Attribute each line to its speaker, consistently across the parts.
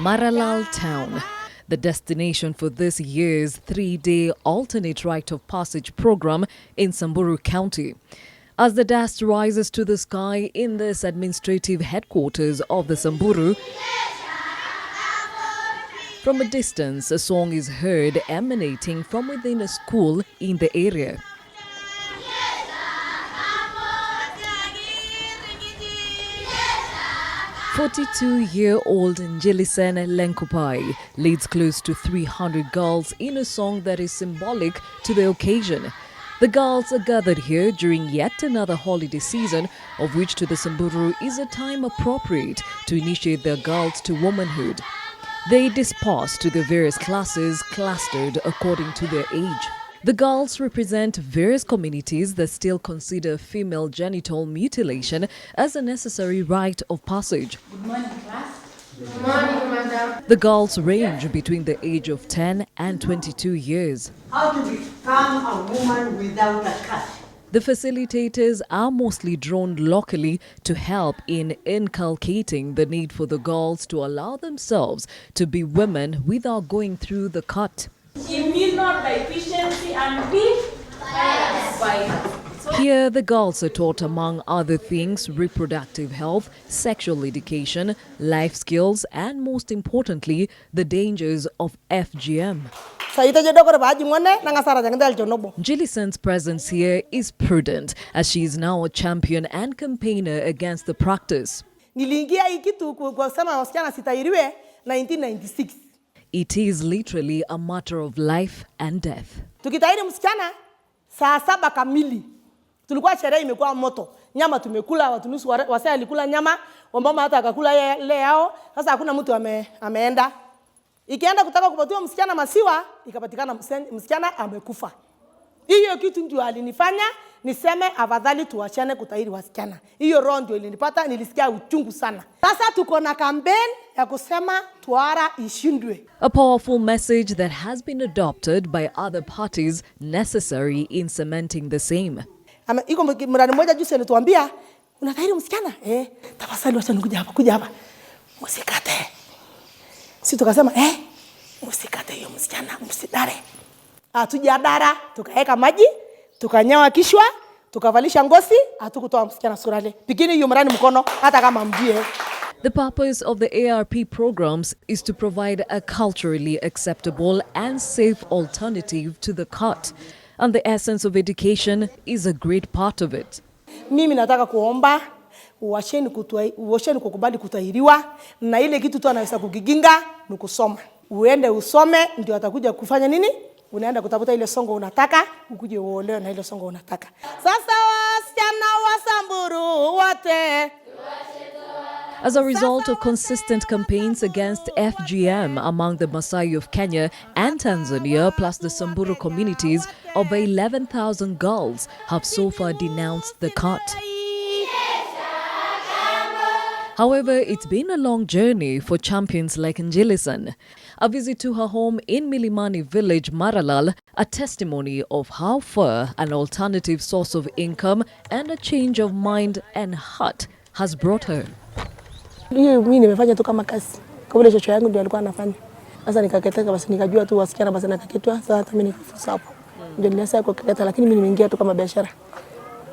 Speaker 1: Maralal town, the destination for this year's 3-day alternate rite of passage program in Samburu County. As the dust rises to the sky in this administrative headquarters of the Samburu, from a distance a song is heard emanating from within a school in the area. 42-year-old Njilisen Lenkupai leads close to 300 girls in a song that is symbolic to the occasion. The girls are gathered here during yet another holiday season, of which to the Samburu is a time appropriate to initiate their girls to womanhood. They disperse to the various classes clustered according to their age. The girls represent various communities that still consider female genital mutilation as a necessary rite of passage.
Speaker 2: Good morning, class. Good morning, madam.
Speaker 1: The girls range between the age of 10 and 22 years.
Speaker 3: How to become a woman without a cut.
Speaker 1: The facilitators are mostly drawn locally to help in inculcating the need for the girls to allow themselves to be women without going through the cut.
Speaker 2: Immunodeficiency and violence.
Speaker 1: Here, the girls are taught, among other things, reproductive health, sexual education, life skills, and most importantly, the dangers of FGM. Jillisen's presence here is prudent, as she is now a champion and campaigner against the practice.
Speaker 3: 1996.
Speaker 1: It is literally a matter of life and death.
Speaker 3: Tukitairi msichana saa 7 kamili. Tulikuwa sherehe imekuwa moto. Nyama tumekula, watu nusu wasea alikula nyama, wamama hata akakula ile yao. Sasa hakuna mtu ameenda. Ikienda kutaka kupatiwa msichana masiwa, ikapatikana msichana amekufa. Hiyo kitu ndio alinifanya niseme afadhali tuachane kutahiri wasichana. Hiyo roho ndio ilinipata, nilisikia uchungu sana. Sasa tuko na campaign ya kusema tuara ishindwe.
Speaker 1: A powerful message that has been adopted by other parties necessary in cementing the same.
Speaker 3: Iko mradi mmoja juzi alituambia unatahiri msichana? Tafadhali wacha kuja hapa. Msikate. Sisi tukasema msikate hiyo msichana, msidare. Tujadara, tukaweka maji, tukanyawa kishwa, tukavalisha ngozi, hatukutoa msichana surale. Pikini hiyo mrani mkono hata kama mjie.
Speaker 1: The purpose of the ARP programs is to provide a culturally acceptable and safe alternative to the cut. And the essence of education is a great part of it.
Speaker 3: Mimi nataka kuomba uwasheni kukubali kutahiriwa, na ile kitu tu anaweza kukiginga ni kusoma. Uende usome ndio atakuja kufanya nini? Unaenda kutafuta ile songo unataka, ukuje uolewe na ile songo unataka. Sasa wasichana wa Samburu wote.
Speaker 1: As a result of consistent campaigns against FGM among the Maasai of Kenya and Tanzania, plus the Samburu communities, over 11,000 girls have so far denounced the cut. However, it's been a long journey for champions like Njilisen. A visit to her home in Milimani village, Maralal, a testimony of how far an alternative source of income and a change of mind and heart has brought her.
Speaker 3: Mimi nimefanya tu kama kazi. Kwa vile chocho yangu ndio alikuwa anafanya. Sasa nikaketeka basi nikajua tu wasichana basi nakaketwa. Sasa hata mimi nikafusa hapo. Ndio nilianza kukeketa, lakini mimi nimeingia tu kama biashara.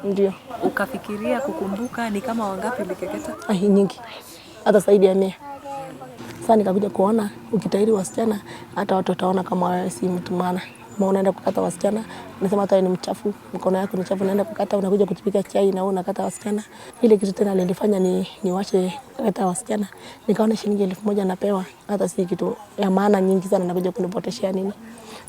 Speaker 3: Ndio.
Speaker 4: Ukafikiria kukumbuka ni kama wangapi ulikeketa?
Speaker 3: Nyingi. Hata zaidi ya 100. Sasa nikakuja kuona ukitahiri wasichana hata watu wataona kama wewe si mtu maana. Kama unaenda kukata wasichana, unasema hata ni mchafu, mkono yako ni chafu, unaenda kukata, unakuja kutupika chai na unakata wasichana. Ile kitu tena nilifanya ni wache kukata wasichana. Nikaona shilingi 1000 napewa, hata si kitu ya maana nyingi sana, nakuja kunipoteshia nini.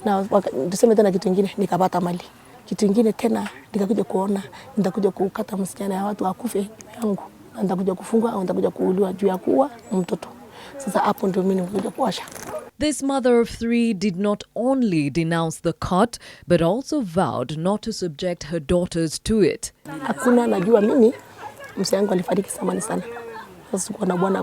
Speaker 3: Na tuseme tena kitu kingine nikapata mali. Kitu kingine tena nikakuja kuona nitakuja kukata msichana ya watu akufe yangu. Nitakuja kufungwa au nitakuja kuuliwa juu ya kuua mtoto. Sasa hapo ndio mimi nikuja kuasha.
Speaker 1: This mother of 3 did not only denounce the cut, but also vowed not to subject her daughters to it.
Speaker 3: Hakuna najua mimi mzee wangu alifariki zamani sana. Sasa kuna bwana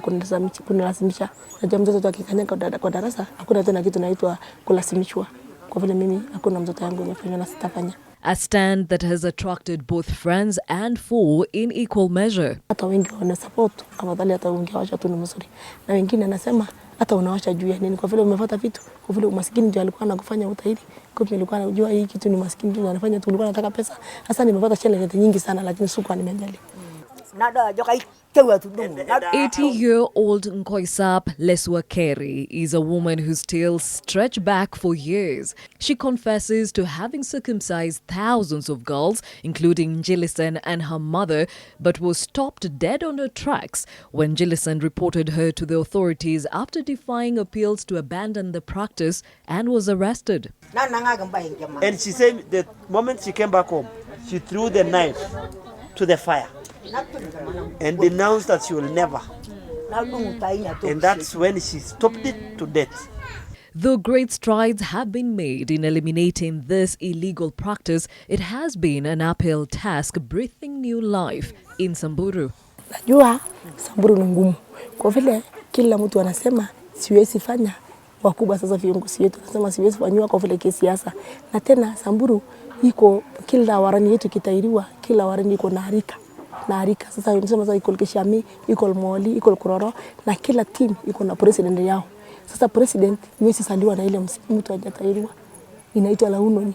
Speaker 3: kunilazimisha. Najua mtoto akikanyanga kwa darasa hakuna tena kitu naitwa kulazimishwa. Kwa vile mimi hakuna mtoto wangu nimefanya na sitafanya.
Speaker 1: A stand that has attracted both friends and foe in equal measure.
Speaker 3: Hata wengi wana support, afadhali hata wengi wacha tu ni mzuri. Na wengine nasema hata unaosha juu ya nini? Kwa vile umefuata vitu, kwa vile umaskini ndio alikuwa anakufanya utahiri. Kwa vile nilikuwa najua hii kitu ni maskini ndio anafanya, tulikuwa nataka pesa. Sasa nimefuata challenge nyingi sana, lakini sikuwa nimejali.
Speaker 1: 80-year-old Nkoisap Leswakeri is a woman whose tales stretch back for years. She confesses to having circumcised thousands of girls, including Jillison and her mother, but was stopped dead on her tracks when Jillison reported her to the authorities after defying appeals to abandon the practice and was arrested.
Speaker 5: And she said the moment she came back home, she threw the knife to the fire and denounced that she will never. And that's when she stopped it to death.
Speaker 1: Though great strides have been made in eliminating this illegal practice, it has been an uphill task breathing new life in Samburu.
Speaker 3: Najua Samburu ni ngumu. Kwa vile kila mtu anasema siwezi fanya, wakubwa sasa viongozi wetu wanasema siwezi fanywa kwa vile kisiasa. Na tena Samburu iko kila warani yetu kitairiwa, kila warani iko na harika. Sasa unasema sasa iko Kishami, iko Moli, iko Kuroro, na kila team iko na president yao. Sasa president yeye saliwa na ile mtu hajatairiwa. Inaitwa launoni.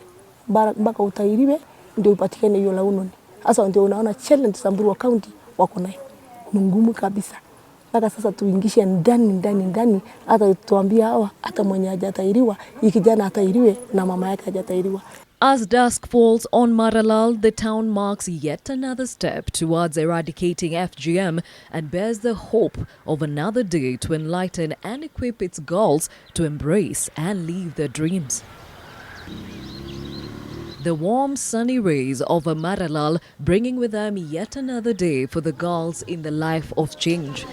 Speaker 3: Mpaka utairiwe ndio upatikane hiyo launoni. Sasa ndio unaona challenge Samburu county wako nayo. Ni ngumu kabisa. Mpaka sasa tuingishe ndani hata tuambie hawa hata mwenye hajatairiwa ikijana atairiwe na mama yake hajatairiwa.
Speaker 1: As dusk falls on Maralal, the town marks yet another step towards eradicating FGM and bears the hope of another day to enlighten and equip its girls to embrace and live their dreams. The warm, sunny rays of a Maralal bringing with them yet another day for the girls in the life of change.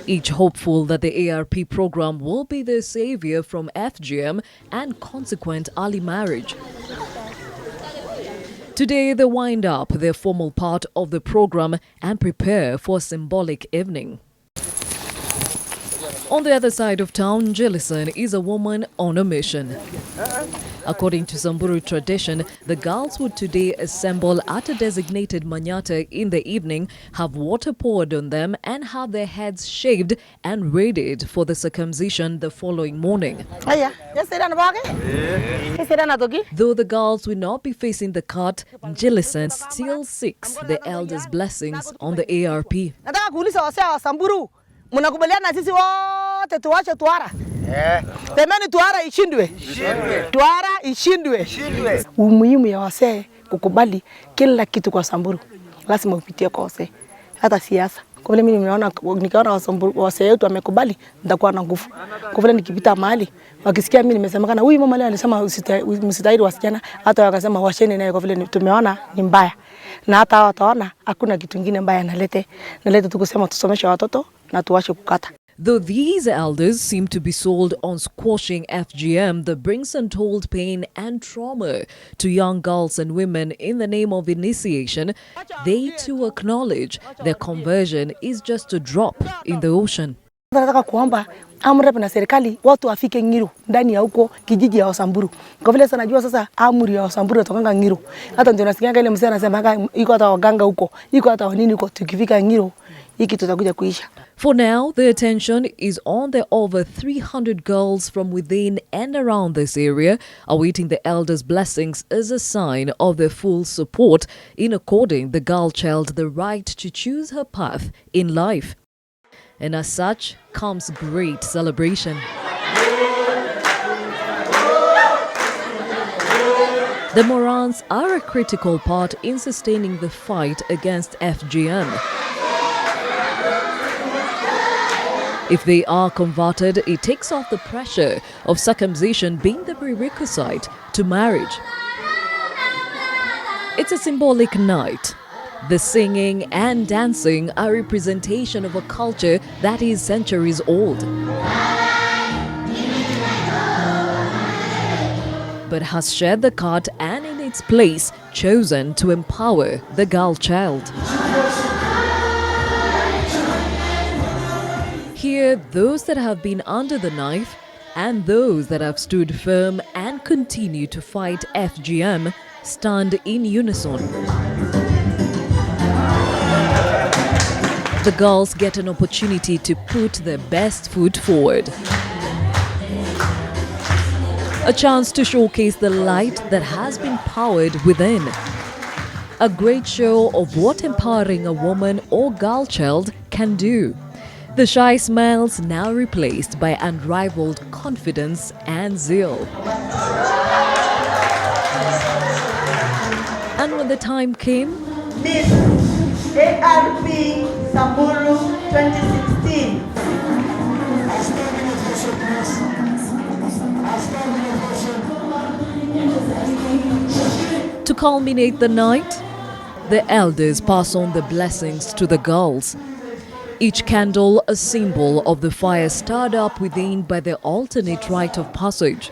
Speaker 1: Each hopeful that the ARP program will be their savior from FGM and consequent early marriage. Today they wind up their formal part of the program and prepare for a symbolic evening. On the other side of town, Jillison is a woman on a mission. According to Samburu tradition, the girls would today assemble at a designated manyata in the evening, have water poured on them and have their heads shaved and readied for the circumcision the following morning. Though the girls will not be facing the cut, Jillison still seeks the elders' blessings on the ARP.
Speaker 6: Mnakubaliana na sisi wote tuache tuara. Temeni tuara ishindwe. Tuara ishindwe.
Speaker 3: Umuhimu ya wasee kukubali kila kitu kwa Samburu. Lazima upitie kwa wasee. Hata siasa. Kwa vile mimi nikiona wasee wetu wamekubali, nitakuwa na nguvu. Kwa vile nikipita mahali, wakisikia mimi nimesemekana, huyu mama leo alisema msitahiri wasichana, hata wakasema washeni naye kwa vile tumeona ni mbaya. Na hata wataona hakuna kitu kingine mbaya nalete tu kusema tusomeshe watoto na tuache kukata.
Speaker 1: Though these elders seem to be sold on squashing FGM that brings untold pain and trauma to young girls and women in the name of initiation, they too acknowledge their conversion is just a drop in the ocean.
Speaker 3: Nataka kuomba amri na serikali watu wafike Ngiru ndani ya huko kijiji ya Samburu. Kwa vile sana najua sasa amri ya Samburu inatokanga Ngiru. Hata ndio nasikia ile mzee anasema iko hata waganga huko, iko hata wanini huko, tukifika Ngiru hiki tutakuja kuisha.
Speaker 1: For now, the attention is on the over 300 girls from within and around this area, awaiting the elders' blessings as a sign of their full support in according the girl child the right to choose her path in life. And as such comes great celebration. The Morans are a critical part in sustaining the fight against FGM. If they are converted, it takes off the pressure of circumcision being the prerequisite to marriage. It's a symbolic night. The singing and dancing are a representation of a culture that is centuries old, but has shed the cut and in its place chosen to empower the girl child. Here, those that have been under the knife and those that have stood firm and continue to fight FGM stand in unison. the girls get an opportunity to put their best foot forward. A chance to showcase the light that has been powered within. A great show of what empowering a woman or girl child can do. The shy smiles now replaced by unrivaled confidence and zeal. And when the time came,
Speaker 7: Miss ARP Samburu 2016.
Speaker 1: to culminate the night, the elders pass on the blessings to the girls. Each candle a symbol of the fire stirred up within by the alternate rite of passage.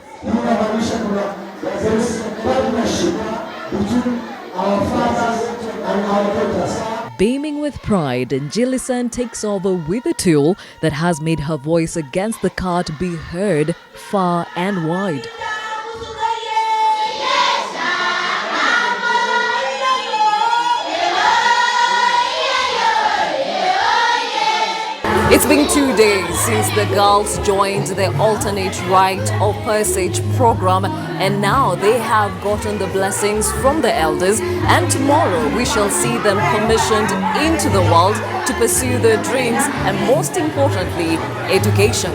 Speaker 1: Beaming with pride, Jillison takes over with a tool that has made her voice against the cut be heard far and wide. It's been 2 days since the girls joined the alternate rite of passage program, and now they have gotten the blessings from the elders, and tomorrow we shall see them commissioned into the world to pursue their dreams and, most importantly, education.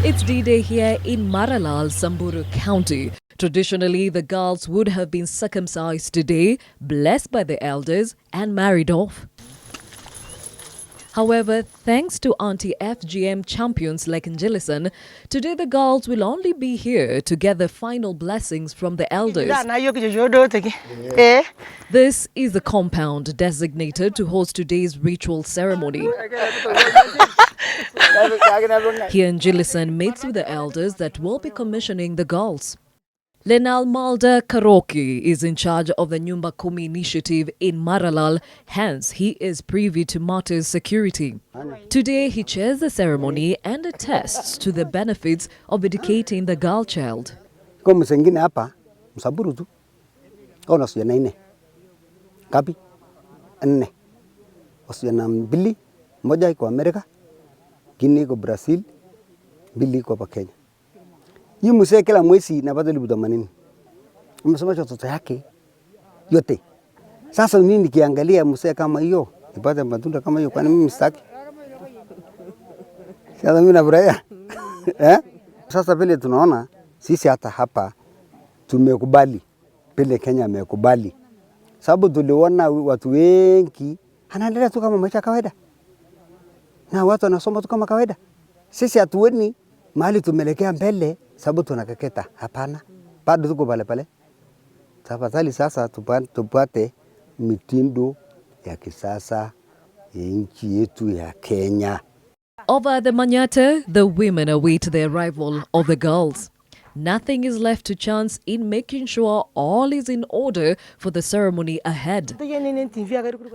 Speaker 1: It's D-Day here in Maralal, Samburu County. Traditionally, the girls would have been circumcised today, blessed by the elders and married off. However, thanks to anti-FGM champions like Jillison, today the girls will only be here to get the final blessings from the elders. This is the compound designated to host today's ritual ceremony. Here Jillison meets with the elders that will be commissioning the girls. Lenal Malda Karoki is in charge of the Nyumba Kumi initiative in Maralal, hence he is privy to matters security. Today he chairs the ceremony and attests to the benefits of educating the girl child.
Speaker 8: Kama sengine hapa Samburu tu ona sijana 4 ngapi 4 wasichana 2 moja iko Amerika, ingine iko Brazil, 2 iko hapa Kenya. Hii mzee kila mwezi napata 80,000. Umesomesha watoto yake yote. Sasa nini nikiangalia mzee kama hiyo, nipate matunda kama hiyo, kwani mimi sitaki? Sasa mimi nafurahia. Sasa vile tunaona sisi hata hapa tumekubali, vile Kenya amekubali. Sababu tuliona watu wengi anaendelea tu kama maisha kawaida. Na watu wanasoma tu kama kawaida. Sisi hatuoni mahali tumelekea mbele sababu tunakeketa. Hapana. Bado tuko pale pale. Tafadhali sasa tupate mitindo ya kisasa ya nchi yetu ya Kenya.
Speaker 1: Over the Manyata, the women await the arrival of the girls. Nothing is left to chance in making sure all is in order for the ceremony ahead.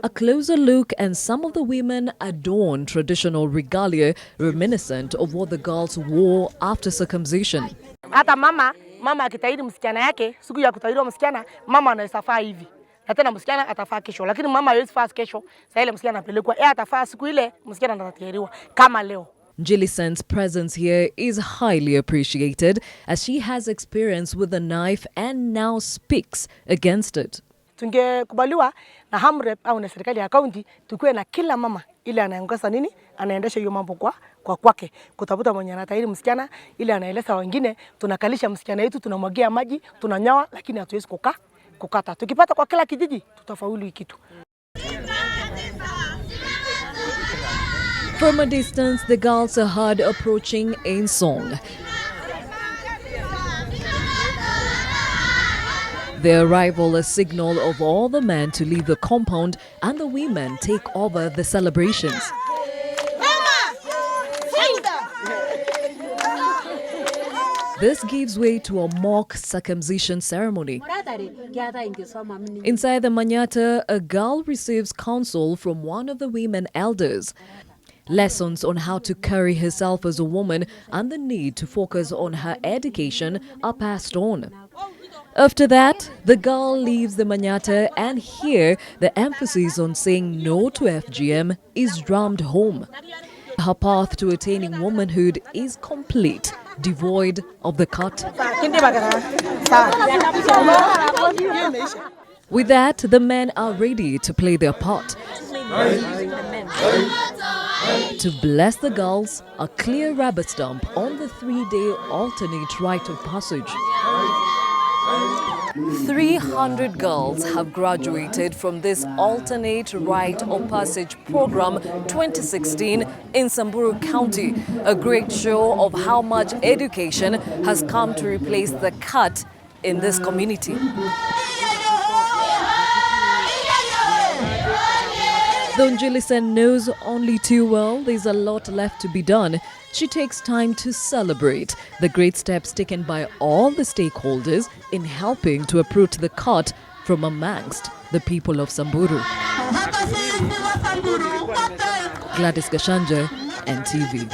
Speaker 1: A closer look, and some of the women adorn traditional regalia reminiscent of what the girls wore after circumcision.
Speaker 6: Hata mama akitahiri msichana yake, siku ya kutahiriwa msichana, mama anaweza faa hivi. Na tena msichana atafaa kesho, lakini mama hawezi faa kesho. Sasa ile msichana anapelekwa, yeye atafaa siku ile msichana anatahiriwa kama leo.
Speaker 1: Jillison's presence here is highly appreciated as she has experience with the knife and now speaks against it.
Speaker 6: Tungekubaliwa na hamrep au na serikali ya kaunti tukue na kila mama ile anaongoza nini, anaendesha hiyo mambo kwa kwake, kutafuta mwenye anatahiri msichana ile anaeleza wengine, tunakalisha msichana yetu, tunamwagia maji, tunanyawa, lakini hatuwezi kukata. Tukipata kwa kila kijiji tutafaulu hii kitu.
Speaker 1: From a distance, the girls are heard approaching in song. Their arrival a signal of all the men to leave the compound and the women take over the celebrations. This gives way to a mock circumcision ceremony. Inside the Manyata, a girl receives counsel from one of the women elders. Lessons on how to carry herself as a woman and the need to focus on her education are passed on. After that, the girl leaves the manyata, and here the emphasis on saying no to FGM is drummed home. Her path to attaining womanhood is complete, devoid of the cut. With that, the men are ready to play their part. To bless the girls, a clear rubber stamp on the 3-day alternate rite of passage. 300 girls have graduated from this alternate rite of passage program 2016 in Samburu County, a great show of how much education has come to replace the cut in this community. Though Njilisen knows only too well there's a lot left to be done, she takes time to celebrate the great steps taken by all the stakeholders in helping to uproot the cut from amongst the people of Samburu. Gladys Gashanja, NTV.